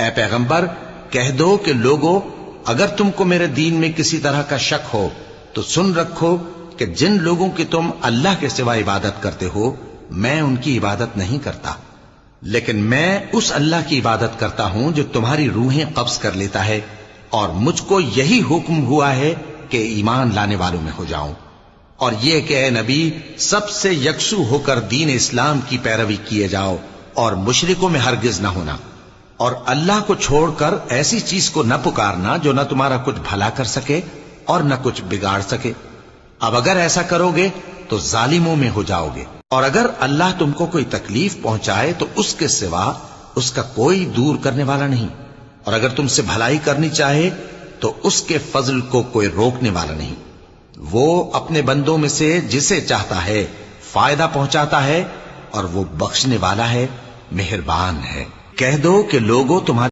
اے پیغمبر کہہ دو کہ لوگو اگر تم کو میرے دین میں کسی طرح کا شک ہو تو سن رکھو کہ جن لوگوں کی تم اللہ کے سوا عبادت کرتے ہو میں ان کی عبادت نہیں کرتا، لیکن میں اس اللہ کی عبادت کرتا ہوں جو تمہاری روحیں قبض کر لیتا ہے، اور مجھ کو یہی حکم ہوا ہے کہ ایمان لانے والوں میں ہو جاؤں، اور یہ کہ اے نبی سب سے یکسو ہو کر دین اسلام کی پیروی کیے جاؤ اور مشرکوں میں ہرگز نہ ہونا، اور اللہ کو چھوڑ کر ایسی چیز کو نہ پکارنا جو نہ تمہارا کچھ بھلا کر سکے اور نہ کچھ بگاڑ سکے۔ اب اگر ایسا کرو گے تو ظالموں میں ہو جاؤ گے، اور اگر اللہ تم کو کوئی تکلیف پہنچائے تو اس کے سوا اس کا کوئی دور کرنے والا نہیں، اور اگر تم سے بھلائی کرنی چاہے تو اس کے فضل کو کوئی روکنے والا نہیں۔ وہ اپنے بندوں میں سے جسے چاہتا ہے فائدہ پہنچاتا ہے، اور وہ بخشنے والا ہے، مہربان ہے۔ کہہ دو کہ لوگوں تمہارے